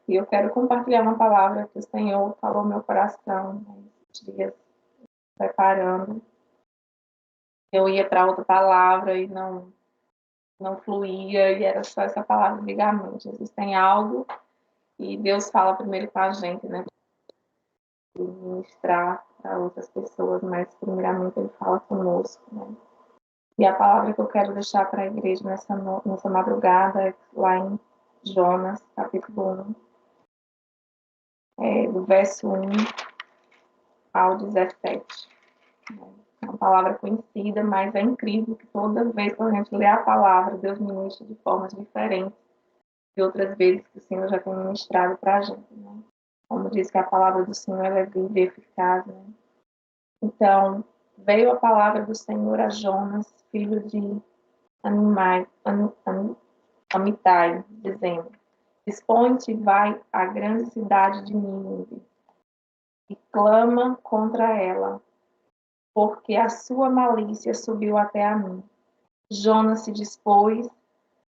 E eu quero compartilhar uma palavra que o Senhor falou no meu coração nesses dias, preparando. Eu ia para outra palavra e não fluía, e era só essa palavra ligamento. Existem algo e Deus fala primeiro com a gente, né? E ministrar para outras pessoas, mas primeiramente Ele fala conosco, né? E a palavra que eu quero deixar para a igreja nessa madrugada é lá em Jonas, capítulo 1, do verso 1 ao 17. É uma palavra conhecida, mas é incrível que toda vez que a gente lê a palavra, Deus ministra de formas diferentes de outras vezes que o Senhor já tem ministrado para a gente, né? Como diz que a palavra do Senhor é viva e eficaz, né? Então, veio a palavra do Senhor a Jonas, filho de Amitai, dizendo: Dispõe-te e vai à grande cidade de Nínive e clama contra ela, porque a sua malícia subiu até a mim. Jonas se dispôs,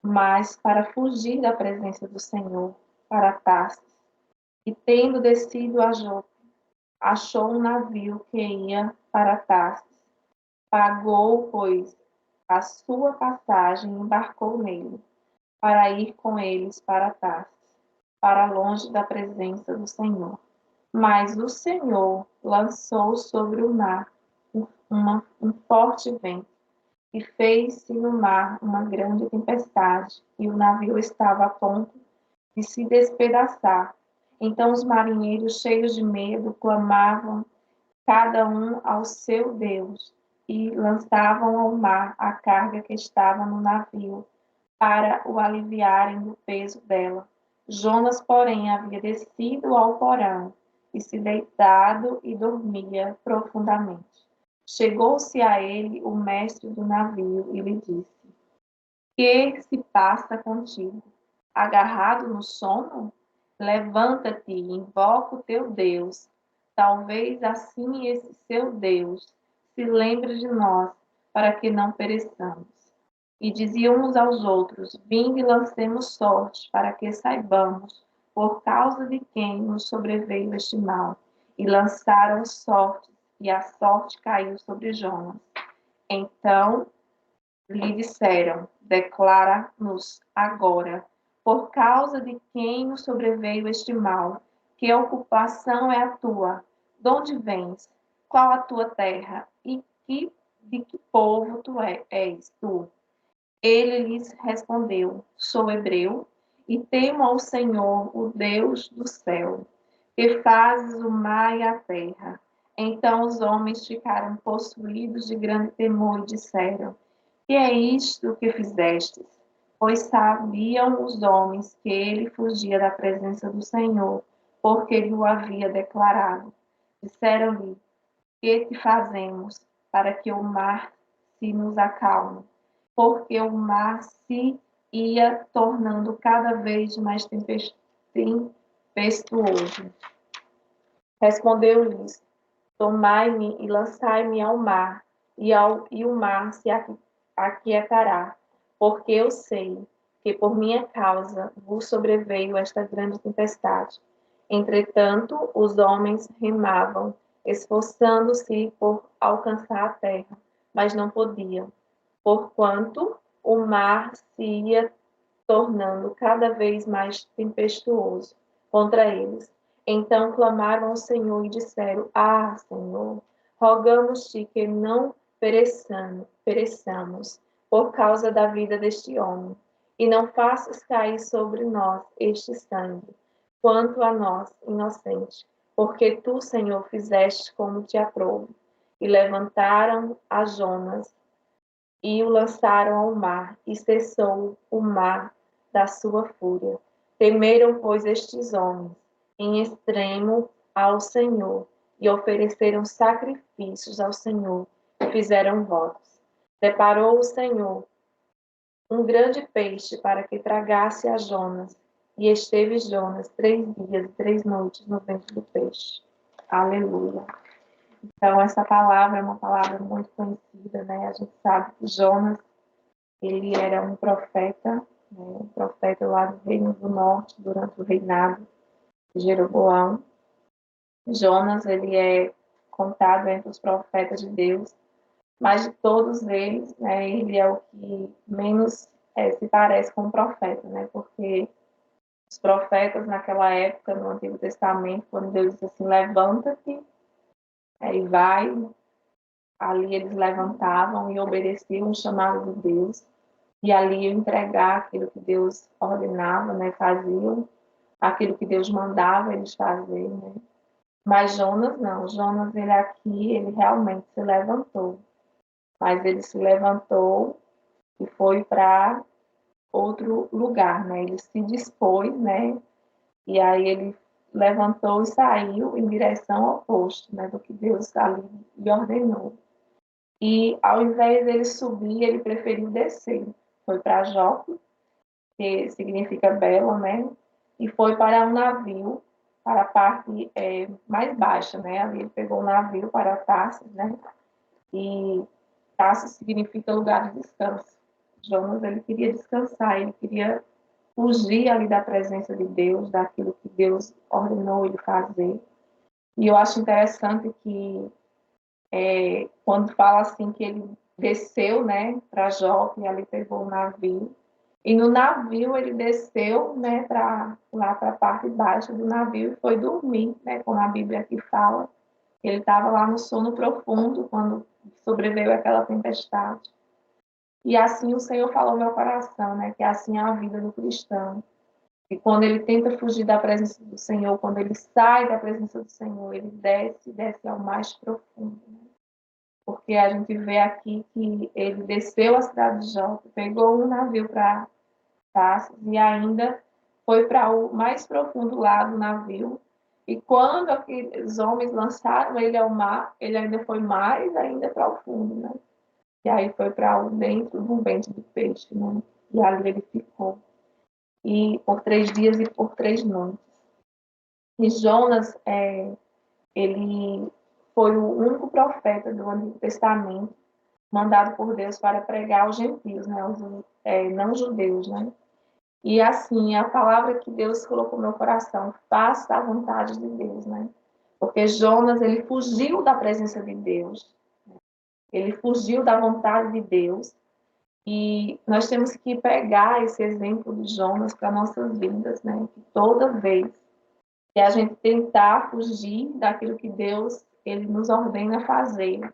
mas para fugir da presença do Senhor, para Tarsis, e tendo descido a Jope, achou um navio que ia para Tarsis. Pagou, pois, a sua passagem e embarcou nele, para ir com eles para Tarsis, para longe da presença do Senhor. Mas o Senhor lançou sobre o mar um forte vento, e fez-se no mar uma grande tempestade, e o navio estava a ponto de se despedaçar. Então os marinheiros, cheios de medo, clamavam cada um ao seu Deus, e lançavam ao mar a carga que estava no navio, para o aliviarem do peso dela. Jonas, porém, havia descido ao porão, e se deitado e dormia profundamente. Chegou-se a ele o mestre do navio e lhe disse: Que se passa contigo? Agarrado no sono? Levanta-te e invoca o teu Deus. Talvez assim esse seu Deus se lembre de nós, para que não pereçamos. E diziam uns aos outros: Vinde e lancemos sorte, para que saibamos por causa de quem nos sobreveio este mal. E lançaram sorte, e a sorte caiu sobre Jonas. Então lhe disseram: Declara-nos agora, por causa de quem nos sobreveio este mal, que ocupação é a tua, de onde vens, qual a tua terra, e de que povo és tu? Ele lhes respondeu: Sou hebreu, e temo ao Senhor, o Deus do céu, que fazes o mar e a terra. Então os homens ficaram possuídos de grande temor e disseram: Que é isto que fizestes? Pois sabiam os homens que ele fugia da presença do Senhor, porque lhe o havia declarado. Disseram-lhe: Que te fazemos para que o mar se nos acalme? Porque o mar se ia tornando cada vez mais tempestuoso. Respondeu-lhes: Tomai-me e lançai-me ao mar, e o mar se aquietará, porque eu sei que por minha causa vos sobreveio esta grande tempestade. Entretanto, os homens remavam, esforçando-se por alcançar a terra, mas não podiam, porquanto o mar se ia tornando cada vez mais tempestuoso contra eles. Então clamaram ao Senhor e disseram: Ah, Senhor, rogamos-te que não pereçamos por causa da vida deste homem, e não faças cair sobre nós este sangue, quanto a nós, inocentes, porque tu, Senhor, fizeste como te aprouve. E levantaram a Jonas e o lançaram ao mar, e cessou o mar da sua fúria. Temeram, pois, estes homens em extremo ao Senhor, e ofereceram sacrifícios ao Senhor, e fizeram votos. Preparou o Senhor um grande peixe para que tragasse a Jonas, e esteve Jonas 3 dias e 3 noites no ventre do peixe. Aleluia. Então, essa palavra é uma palavra muito conhecida, né? A gente sabe que Jonas, ele era um profeta, né? Um profeta lá do Reino do Norte, durante o reinado de Jeroboão. Jonas, ele é contado entre os profetas de Deus, mas de todos eles, né, ele é o que menos se parece com o profeta, né, porque os profetas naquela época, no Antigo Testamento, quando Deus disse assim, levanta-te, e vai, ali eles levantavam e obedeciam o chamado de Deus, e ali iam entregar aquilo que Deus ordenava, né, faziam aquilo que Deus mandava eles fazerem, né. Mas Jonas não, Jonas ele aqui, ele realmente se levantou, mas ele se levantou e foi para outro lugar, né? Ele se dispôs, né? E aí ele levantou e saiu em direção oposta, né? Do que Deus ali lhe ordenou. E ao invés dele subir, ele preferiu descer. Foi para Jope, que significa bela, né? E foi para um navio, para a parte mais baixa, né? Ali ele pegou um navio para Tarsis, né? E Tarsis significa lugar de descanso. Jonas, ele queria descansar, ele queria fugir ali da presença de Deus, daquilo que Deus ordenou ele fazer. E eu acho interessante que quando fala assim que ele desceu, né, para Jope, e ali pegou o navio, e no navio ele desceu, né, para lá para a parte baixa do navio e foi dormir, né, como a Bíblia aqui fala. Ele estava lá no sono profundo quando sobreveio aquela tempestade. E assim o Senhor falou no meu coração, né, que assim é a vida do cristão. E quando ele tenta fugir da presença do Senhor, quando ele sai da presença do Senhor, ele desce ao mais profundo. Né? Porque a gente vê aqui que ele desceu a cidade de Jope, pegou um navio para Tarsis e ainda foi para o mais profundo lado do navio. E quando aqueles homens lançaram ele ao mar, ele ainda foi mais ainda para o fundo, né? E aí foi para dentro do ventre do peixe, né? E ali ele ficou. E por 3 dias e por 3 noites. E Jonas, ele foi o único profeta do Antigo Testamento mandado por Deus para pregar aos gentios, né? Aos não judeus, né? E assim, a palavra que Deus colocou no meu coração, faça a vontade de Deus, né? Porque Jonas, ele fugiu da presença de Deus, ele fugiu da vontade de Deus, e nós temos que pegar esse exemplo de Jonas para nossas vidas, né? Que toda vez que a gente tentar fugir daquilo que Deus ele nos ordena fazer,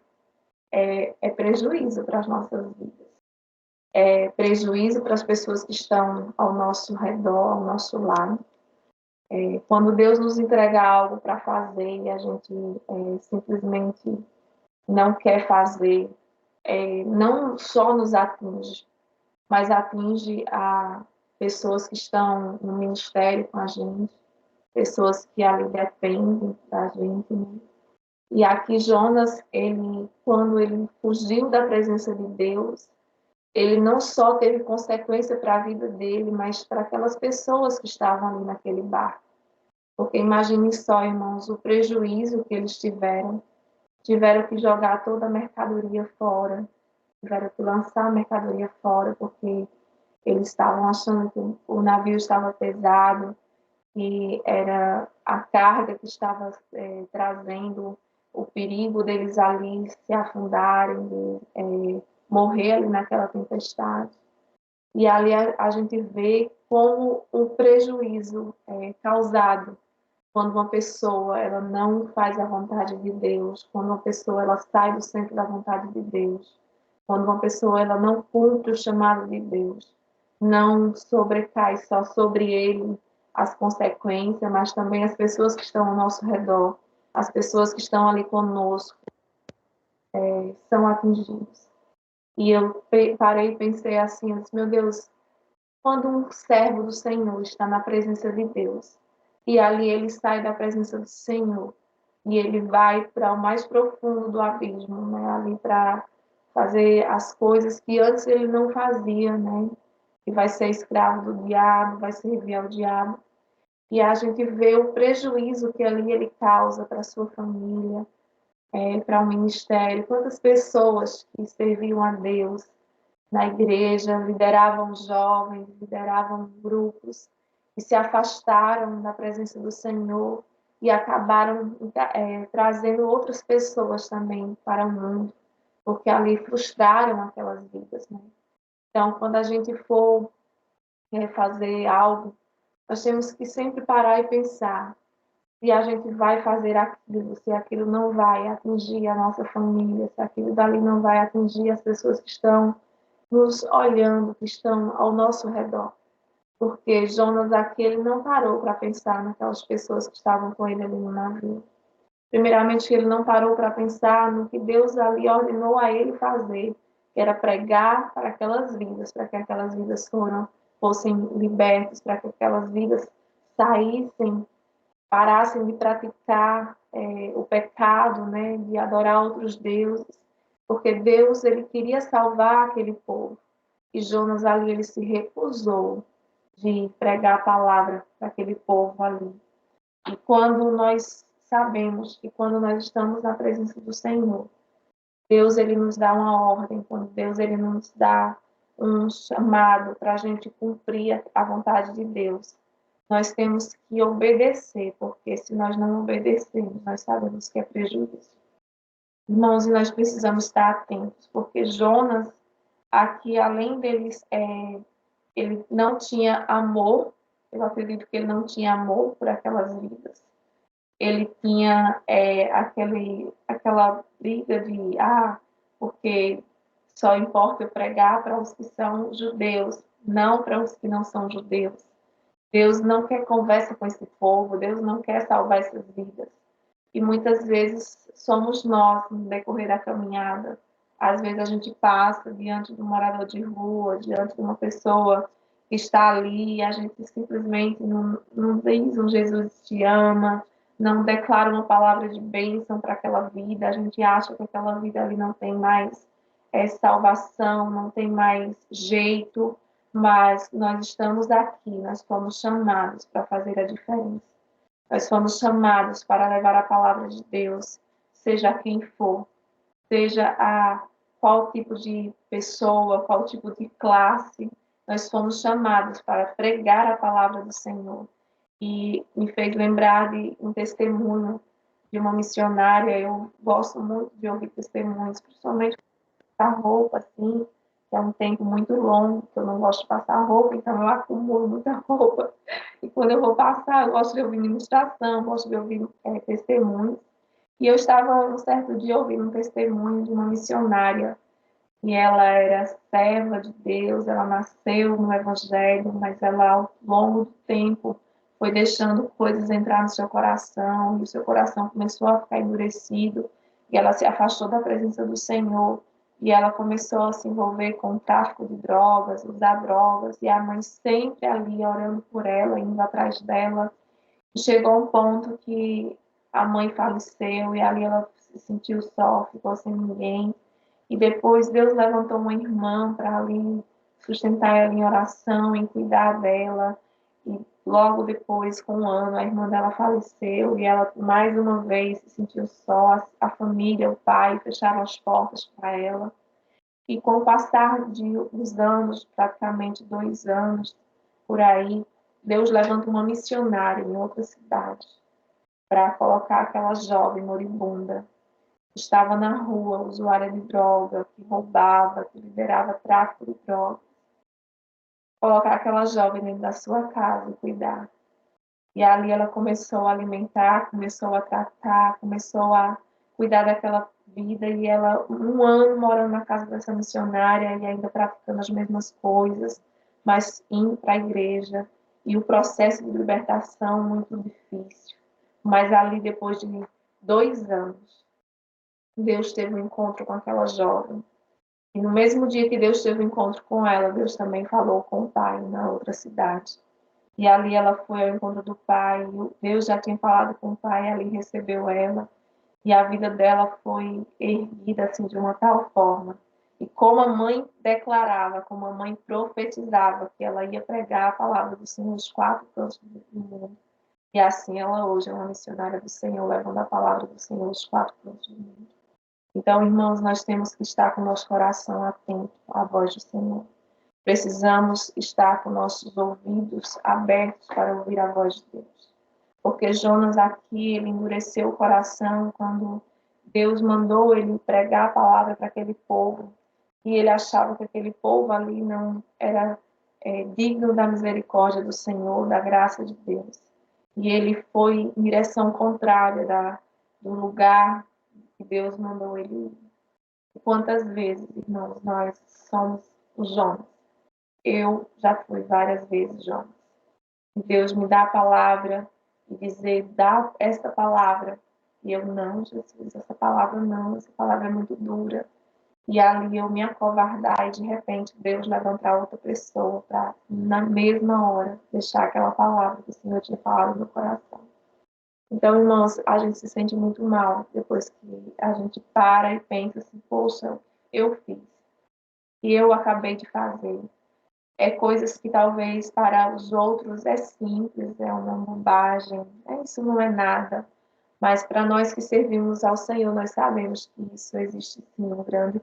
é prejuízo para as nossas vidas. É prejuízo para as pessoas que estão ao nosso redor, ao nosso lado. Quando Deus nos entrega algo para fazer e a gente simplesmente não quer fazer, não só nos atinge, mas atinge a pessoas que estão no ministério com a gente, pessoas que ali dependem da gente, né? E aqui Jonas, ele, quando ele fugiu da presença de Deus, ele não só teve consequência para a vida dele, mas para aquelas pessoas que estavam ali naquele barco. Porque imagine só, irmãos, o prejuízo que eles tiveram que jogar toda a mercadoria fora, tiveram que lançar a mercadoria fora, porque eles estavam achando que o navio estava pesado, que era a carga que estava trazendo o perigo deles ali se afundarem, de morrer ali naquela tempestade. E ali a gente vê como o prejuízo causado quando uma pessoa ela não faz a vontade de Deus, quando uma pessoa ela sai do centro da vontade de Deus, quando uma pessoa ela não cumpre o chamado de Deus, não sobrecai só sobre ele as consequências, mas também as pessoas que estão ao nosso redor, as pessoas que estão ali conosco, são atingidas. E eu parei e pensei assim, meu Deus, quando um servo do Senhor está na presença de Deus, e ali ele sai da presença do Senhor, e ele vai para o mais profundo do abismo, né? Ali para fazer as coisas que antes ele não fazia, né? E vai ser escravo do diabo, vai servir ao diabo. E a gente vê o prejuízo que ali ele causa para a sua família, para o ministério. Quantas pessoas que serviam a Deus na igreja, lideravam jovens, lideravam grupos, que se afastaram da presença do Senhor e acabaram trazendo outras pessoas também para o mundo, porque ali frustraram aquelas vidas, né? Então, quando a gente for fazer algo, nós temos que sempre parar e pensar se a gente vai fazer aquilo, se aquilo não vai atingir a nossa família, se aquilo dali não vai atingir as pessoas que estão nos olhando, que estão ao nosso redor. Porque Jonas aqui ele não parou para pensar naquelas pessoas que estavam com ele ali no navio. Primeiramente, ele não parou para pensar no que Deus ali ordenou a ele fazer, que era pregar para aquelas vidas, para que aquelas vidas fossem libertas, para que aquelas vidas saíssem, parassem de praticar o pecado, né, de adorar outros deuses, porque Deus ele queria salvar aquele povo. E Jonas ali ele se recusou de pregar a palavra para aquele povo ali. E quando nós sabemos que quando nós estamos na presença do Senhor, Deus ele nos dá uma ordem, quando Deus ele nos dá um chamado para a gente cumprir a vontade de Deus, nós temos que obedecer, porque se nós não obedecermos, nós sabemos que é prejuízo. Irmãos, e nós precisamos estar atentos, porque Jonas, aqui, além deles, ele não tinha amor, eu acredito que ele não tinha amor por aquelas vidas. Ele tinha aquela briga de, porque só importa eu pregar para os que são judeus, não para os que não são judeus. Deus não quer conversa com esse povo, Deus não quer salvar essas vidas. E muitas vezes somos nós, no decorrer da caminhada. Às vezes a gente passa diante de um morador de rua, diante de uma pessoa que está ali, e a gente simplesmente não diz um Jesus te ama, não declara uma palavra de bênção para aquela vida, a gente acha que aquela vida ali não tem mais salvação, não tem mais jeito, mas nós estamos aqui, nós fomos chamados para fazer a diferença. Nós fomos chamados para levar a palavra de Deus, seja quem for, seja qual tipo de pessoa, qual tipo de classe, nós fomos chamados para pregar a palavra do Senhor. E me fez lembrar de um testemunho de uma missionária. Eu gosto muito de ouvir testemunhos, principalmente a roupa, assim, que é um tempo muito longo, que eu não gosto de passar roupa, então eu acumulo muita roupa. E quando eu vou passar, eu gosto de ouvir ministração, gosto de ouvir testemunhos. E eu estava, um certo dia, ouvindo um testemunho de uma missionária, e ela era serva de Deus, ela nasceu no Evangelho, mas ela, ao longo do tempo, foi deixando coisas entrar no seu coração, e o seu coração começou a ficar endurecido, e ela se afastou da presença do Senhor, e ela começou a se envolver com o tráfico de drogas, usar drogas, e a mãe sempre ali orando por ela, indo atrás dela. E chegou a um ponto que a mãe faleceu, e ali ela se sentiu só, ficou sem ninguém. E depois Deus levantou uma irmã para ali sustentar ela em oração, em cuidar dela. E logo depois, com um ano, a irmã dela faleceu e ela mais uma vez se sentiu só. A família, o pai, fecharam as portas para ela. E com o passar dos anos, praticamente 2 anos por aí, Deus levanta uma missionária em outra cidade para colocar aquela jovem moribunda estava na rua, usuária de droga, que roubava, que liderava tráfico de drogas, colocar aquela jovem dentro da sua casa e cuidar. E ali ela começou a alimentar, começou a tratar, começou a cuidar daquela vida, e ela, 1 ano morando na casa dessa missionária e ainda praticando as mesmas coisas, mas indo para a igreja, e o processo de libertação muito difícil. Mas ali, depois de 2 anos, Deus teve um encontro com aquela jovem. E no mesmo dia que Deus teve um encontro com ela, Deus também falou com o pai na outra cidade. E ali ela foi ao encontro do pai. Deus já tinha falado com o pai, ali recebeu ela. E a vida dela foi erguida assim de uma tal forma. E como a mãe declarava, como a mãe profetizava que ela ia pregar a palavra do Senhor nos 4 cantos do mundo. E assim ela hoje é uma missionária do Senhor, levando a palavra do Senhor nos 4 cantos do mundo. Então, irmãos, nós temos que estar com o nosso coração atento à voz do Senhor. precisamos estar com nossos ouvidos abertos para ouvir a voz de Deus. Porque Jonas aqui, ele endureceu o coração quando Deus mandou ele pregar a palavra para aquele povo. E ele achava que aquele povo ali não era digno da misericórdia do Senhor, da graça de Deus. E ele foi em direção contrária do lugar que Deus mandou ele ir. E quantas vezes, irmãos, nós somos os Jonas? Eu já fui várias vezes Jonas. E Deus me dá a palavra e dizer, dá esta palavra. E eu, não, Jesus, essa palavra é muito dura. E ali eu me acovardar e de repente Deus levantar outra pessoa para, na mesma hora, deixar aquela palavra que o Senhor tinha falado no coração. Então, irmãos, a gente se sente muito mal depois que a gente para e pensa assim, poxa, eu fiz. E eu acabei de fazer. Coisas que talvez para os outros é simples, é uma bobagem, isso não é nada. Mas para nós que servimos ao Senhor, nós sabemos que isso existe sim um grande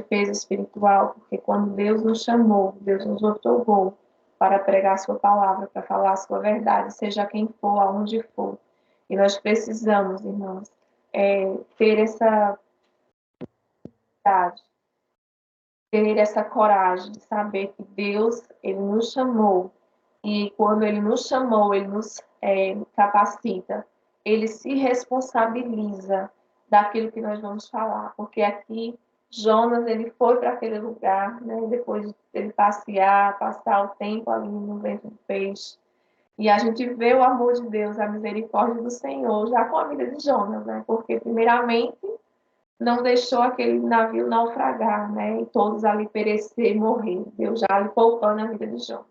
peso espiritual, porque quando Deus nos chamou, Deus nos outorgou para pregar a sua palavra, para falar a sua verdade, seja quem for, aonde for. E nós precisamos, irmãos, ter essa verdade, ter essa coragem de saber que Deus, ele nos chamou, e quando ele nos chamou, ele nos capacita, ele se responsabiliza daquilo que nós vamos falar, porque aqui Jonas, ele foi para aquele lugar, né, depois de ele passar o tempo ali no ventre do peixe, e a gente vê o amor de Deus, a misericórdia do Senhor, já com a vida de Jonas, né, porque primeiramente não deixou aquele navio naufragar, né? E todos ali perecer, morrer. Deus já ali poupando a vida de Jonas.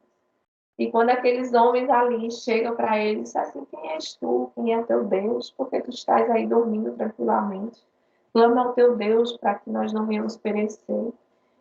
E quando aqueles homens ali chegam para ele, dizem assim, quem és tu? Quem é teu Deus? Porque tu estás aí dormindo tranquilamente. Clama ao teu Deus para que nós não venhamos perecer.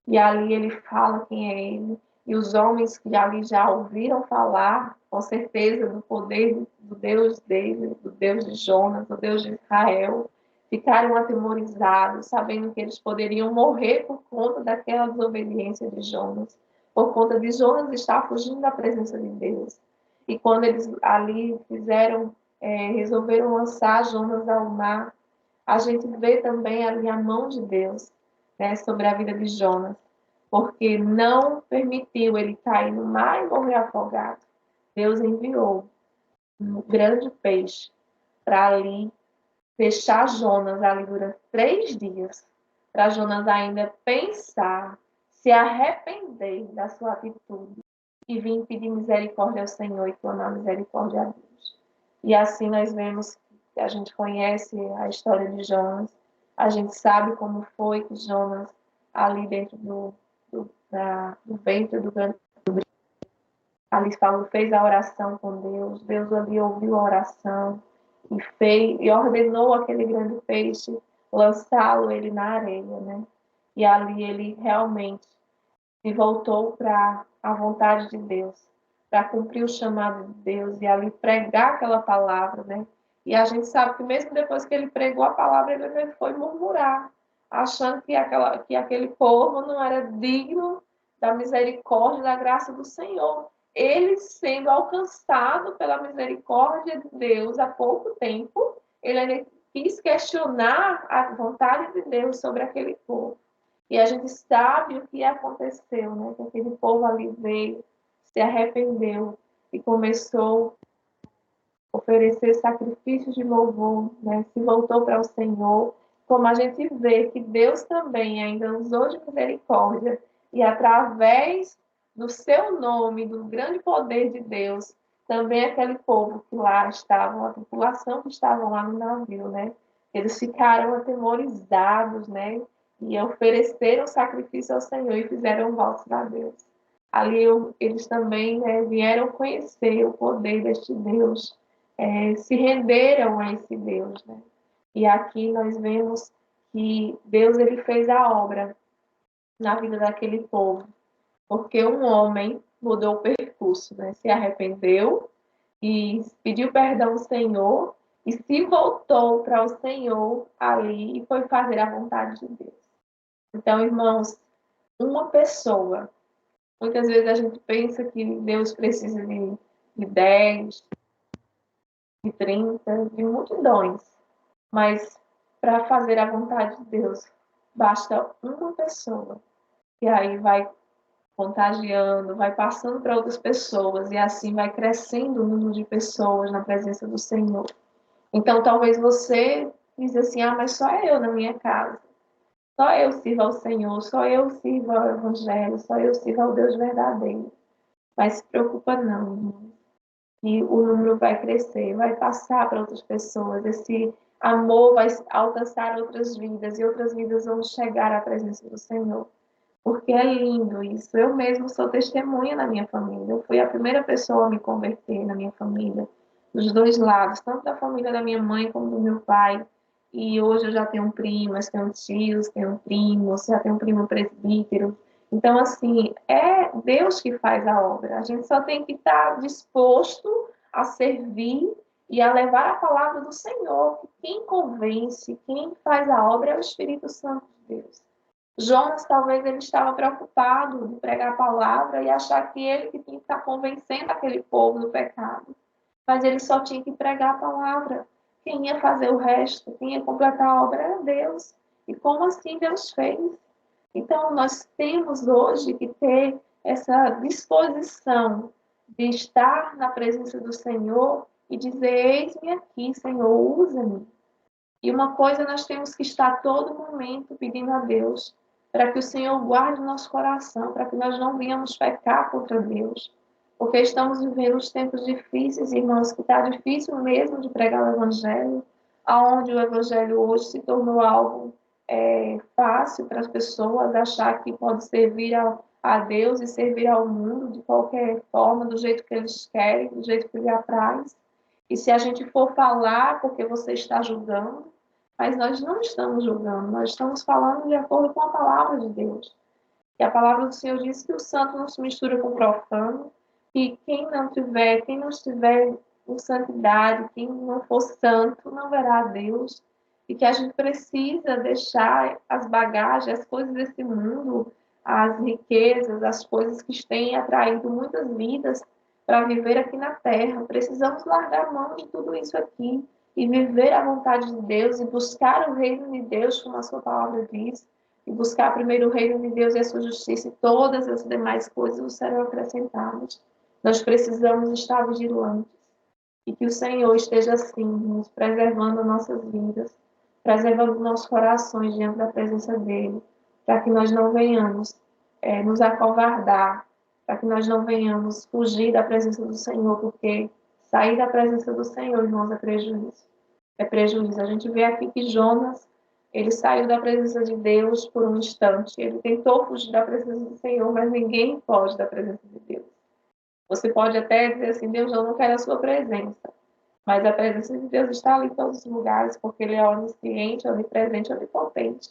E ali ele fala quem é ele. E os homens que ali já ouviram falar, com certeza, do poder do Deus dele, do Deus de Jonas, do Deus de Israel, ficaram atemorizados, sabendo que eles poderiam morrer por conta daquela desobediência de Jonas, por conta de Jonas estar fugindo da presença de Deus. E quando eles ali resolveram lançar Jonas ao mar, a gente vê também ali a mão de Deus, né, sobre a vida de Jonas, porque não permitiu ele cair no mar e morrer afogado. Deus enviou um grande peixe para ali fechar Jonas ali durante 3 dias, para Jonas ainda pensar, se arrepender da sua atitude e vir pedir misericórdia ao Senhor e clamar misericórdia a Deus. E assim nós vemos, a gente conhece a história de Jonas, a gente sabe como foi que Jonas, ali dentro do ventre do grande, ali fez a oração com Deus, Deus ali ouviu a oração, e ordenou aquele grande peixe lançá-lo ele na areia, né? E ali ele realmente se voltou para a vontade de Deus, para cumprir o chamado de Deus e ali pregar aquela palavra, né? E a gente sabe que mesmo depois que ele pregou a palavra, ele foi murmurar, achando que aquele povo não era digno da misericórdia e da graça do Senhor. Ele sendo alcançado pela misericórdia de Deus há pouco tempo, ele quis questionar a vontade de Deus sobre aquele povo. E a gente sabe o que aconteceu, né? Que aquele povo ali veio, se arrependeu e começou a oferecer sacrifícios de louvor, né? Se voltou para o Senhor. Como a gente vê que Deus também ainda usou de misericórdia e através do seu nome, do grande poder de Deus, também aquele povo que lá estavam, a tripulação que estavam lá no navio, né? Eles ficaram atemorizados, né? E ofereceram sacrifício ao Senhor e fizeram votos a Deus. Ali eles também, né, vieram conhecer o poder deste Deus, se renderam a esse Deus, né? E aqui nós vemos que Deus ele fez a obra na vida daquele povo, porque um homem mudou o percurso, né? Se arrependeu e pediu perdão ao Senhor e se voltou para o Senhor ali e foi fazer a vontade de Deus. Então, irmãos, uma pessoa. Muitas vezes a gente pensa que Deus precisa de 10, de 30, de multidões, mas para fazer a vontade de Deus, basta uma pessoa. E aí vai contagiando, vai passando para outras pessoas, e assim vai crescendo o número de pessoas na presença do Senhor. Então, talvez você diz assim, mas só eu na minha casa. Só eu sirvo ao Senhor, só eu sirvo ao Evangelho, só eu sirvo ao Deus verdadeiro. Mas se preocupa não, irmão. E o número vai crescer, vai passar para outras pessoas. Esse amor vai alcançar outras vidas, e outras vidas vão chegar à presença do Senhor. Porque é lindo isso. Eu mesmo sou testemunha na minha família. Eu fui a primeira pessoa a me converter na minha família, dos dois lados, tanto da família da minha mãe como do meu pai. E hoje eu já tenho primas, tenho tios, tenho primos, já tenho um primo presbítero. Então, assim, é Deus que faz a obra. A gente só tem que estar disposto a servir e a levar a palavra do Senhor. Quem convence, quem faz a obra é o Espírito Santo de Deus. Jonas, talvez ele estava preocupado de pregar a palavra e achar que ele que tinha que estar convencendo aquele povo do pecado. Mas ele só tinha que pregar a palavra. Quem ia fazer o resto, quem ia completar a obra era Deus. E como assim Deus fez? Então, nós temos hoje que ter essa disposição de estar na presença do Senhor e dizer: eis-me aqui, Senhor, usa-me. E uma coisa nós temos que estar a todo momento pedindo a Deus, para que o Senhor guarde o nosso coração, para que nós não venhamos pecar contra Deus. Porque estamos vivendo os tempos difíceis, irmãos, que está difícil mesmo de pregar o Evangelho, aonde o Evangelho hoje se tornou algo fácil para as pessoas achar que pode servir a Deus e servir ao mundo de qualquer forma, do jeito que eles querem, do jeito que lhe apraz. E se a gente for falar porque você está julgando, mas nós não estamos julgando, nós estamos falando de acordo com a palavra de Deus. E a palavra do Senhor diz que o santo não se mistura com o profano, que quem não estiver em santidade, quem não for santo, não verá a Deus. E que a gente precisa deixar as bagagens, as coisas desse mundo, as riquezas, as coisas que têm atraído muitas vidas para viver aqui na terra. Precisamos largar a mão de tudo isso aqui e viver a vontade de Deus e buscar o reino de Deus, como a sua palavra diz, e buscar primeiro o reino de Deus e a sua justiça, e todas as demais coisas serão acrescentadas. Nós precisamos estar vigilantes e que o Senhor esteja assim, nos preservando nossas vidas, preservando nossos corações diante da presença dEle, para que nós não venhamos nos acovardar, para que nós não venhamos fugir da presença do Senhor, porque sair da presença do Senhor, irmãos, é prejuízo. É prejuízo. A gente vê aqui que Jonas, ele saiu da presença de Deus por um instante. Ele tentou fugir da presença do Senhor, mas ninguém foge da presença de Deus. Você pode até dizer assim: Deus, eu não quero a sua presença. Mas a presença de Deus está ali em todos os lugares, porque Ele é onisciente, onipresente, onipotente.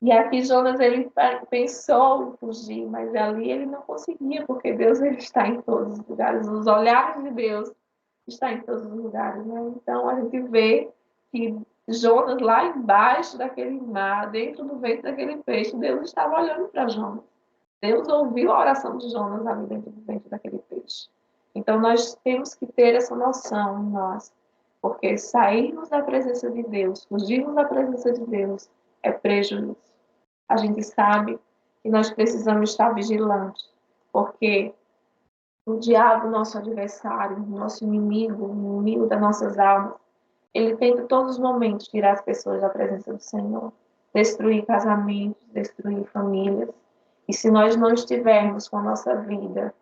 E aqui Jonas, ele pensou em fugir, mas ali ele não conseguia, porque Deus, ele está em todos os lugares. Os olhares de Deus estão em todos os lugares, né? Então, a gente vê que Jonas, lá embaixo daquele mar, dentro do ventre daquele peixe, Deus estava olhando para Jonas. Deus ouviu a oração de Jonas ali dentro do ventre daquele peixe. Então, nós temos que ter essa noção em nós, porque sairmos da presença de Deus, fugirmos da presença de Deus, é prejuízo. A gente sabe que nós precisamos estar vigilantes, porque o diabo, nosso adversário, nosso inimigo, o inimigo das nossas almas, ele tenta em todos os momentos tirar as pessoas da presença do Senhor, destruir casamentos, destruir famílias. E se nós não estivermos com a nossa vida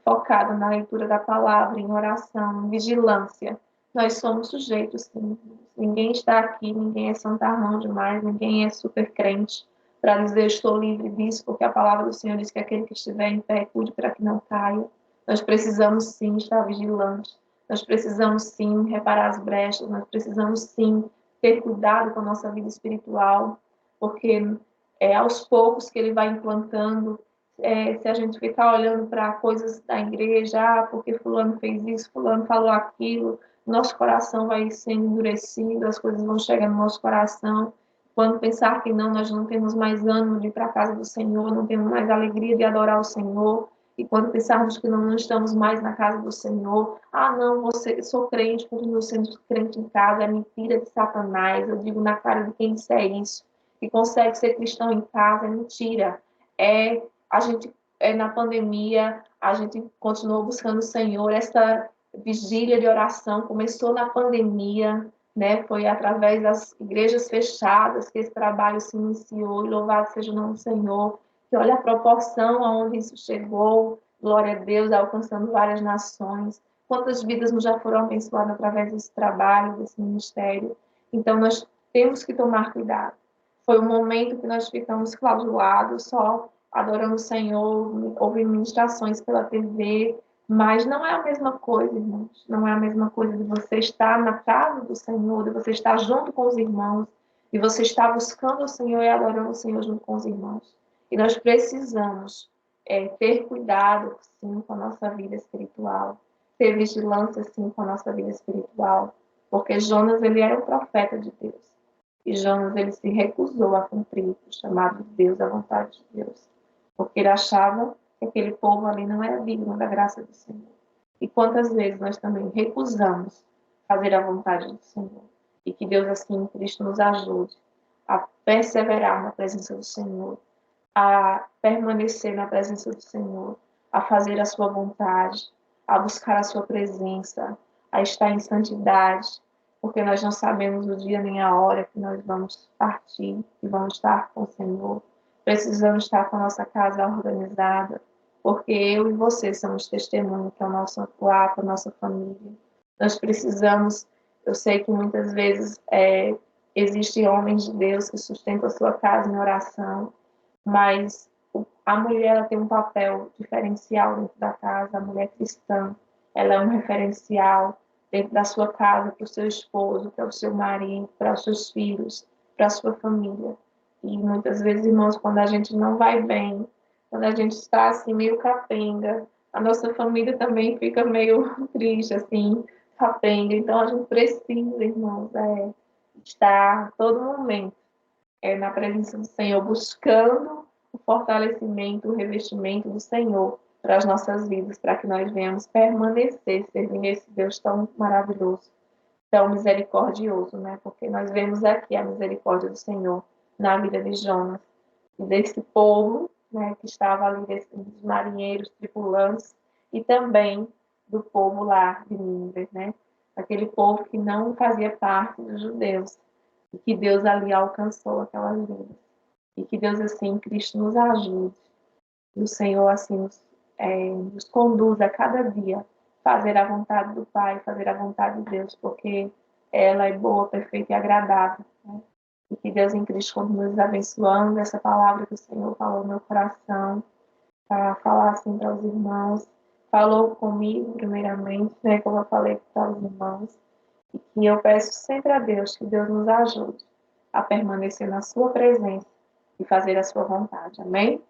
focada na leitura da palavra, em oração, em vigilância, nós somos sujeitos, sim. Ninguém está aqui, ninguém é santarrão demais, ninguém é super crente para dizer: estou livre disso, porque a palavra do Senhor diz que aquele que estiver em pé, cuide para que não caia. Nós precisamos sim estar vigilantes, nós precisamos sim reparar as brechas, nós precisamos sim ter cuidado com a nossa vida espiritual, porque é aos poucos que ele vai implantando. Se a gente ficar olhando para coisas da igreja, porque fulano fez isso, fulano falou aquilo, nosso coração vai sendo endurecido, as coisas vão chegando no nosso coração. Quando pensar que não, nós não temos mais ânimo de ir para a casa do Senhor, não temos mais alegria de adorar o Senhor. E quando pensarmos que não estamos mais na casa do Senhor, não, sou crente, continuo sendo crente em casa, é mentira de Satanás. Eu digo na cara de quem disser isso, que consegue ser cristão em casa, é mentira. A gente, na pandemia, a gente continuou buscando o Senhor. Essa vigília de oração começou na pandemia, né? Foi através das igrejas fechadas que esse trabalho se iniciou, e louvado seja o nome do Senhor, que olha a proporção aonde isso chegou, glória a Deus, alcançando várias nações. Quantas vidas não já foram abençoadas através desse trabalho, desse ministério? Então, nós temos que tomar cuidado. Foi um momento que nós ficamos clausurados, só adorando o Senhor, ouvindo ministrações pela TV, mas não é a mesma coisa, irmãos. Não é a mesma coisa de você estar na casa do Senhor, de você estar junto com os irmãos, de você estar buscando o Senhor e adorando o Senhor junto com os irmãos. E nós precisamos ter cuidado, sim, com a nossa vida espiritual, ter vigilância, sim, com a nossa vida espiritual, porque Jonas, ele era um profeta de Deus. E Jonas, ele se recusou a cumprir o chamado de Deus, a vontade de Deus, porque ele achava que aquele povo ali não era digno da graça do Senhor. E quantas vezes nós também recusamos fazer a vontade do Senhor. E que Deus, assim, em Cristo, nos ajude a perseverar na presença do Senhor, a permanecer na presença do Senhor, a fazer a sua vontade, a buscar a sua presença, a estar em santidade, porque nós não sabemos o dia nem a hora que nós vamos partir e vamos estar com o Senhor. Precisamos estar com a nossa casa organizada, porque eu e você somos testemunhos para o nosso lar, para a nossa família. Nós precisamos, eu sei que muitas vezes existem homens de Deus que sustentam a sua casa em oração, mas a mulher, ela tem um papel diferencial dentro da casa, a mulher cristã, ela é um referencial dentro da sua casa, para o seu esposo, para o seu marido, para os seus filhos, para a sua família. E muitas vezes, irmãos, quando a gente não vai bem, quando a gente está assim meio capenga, a nossa família também fica meio triste, assim, capenga. Então a gente precisa, irmãos, estar a todo momento na presença do Senhor, buscando o fortalecimento, o revestimento do Senhor para as nossas vidas, para que nós venhamos permanecer servindo esse Deus tão maravilhoso, tão misericordioso, né? Porque nós vemos aqui a misericórdia do Senhor na vida de Jonas e desse povo, né, que estava ali, dos marinheiros, tripulantes, e também do povo lá de Nínive, né? Aquele povo que não fazia parte dos judeus, e que Deus ali alcançou aquelas vidas. E que Deus, assim, Cristo nos ajude. E o Senhor, assim, nos conduz a cada dia fazer a vontade do Pai, fazer a vontade de Deus, porque ela é boa, perfeita e agradável. Né? E que Deus em Cristo continue nos abençoando. Essa palavra que o Senhor falou no meu coração, para falar assim para os irmãos. Falou comigo, primeiramente, né, como eu falei para os irmãos. E que eu peço sempre a Deus que Deus nos ajude a permanecer na sua presença e fazer a sua vontade. Amém?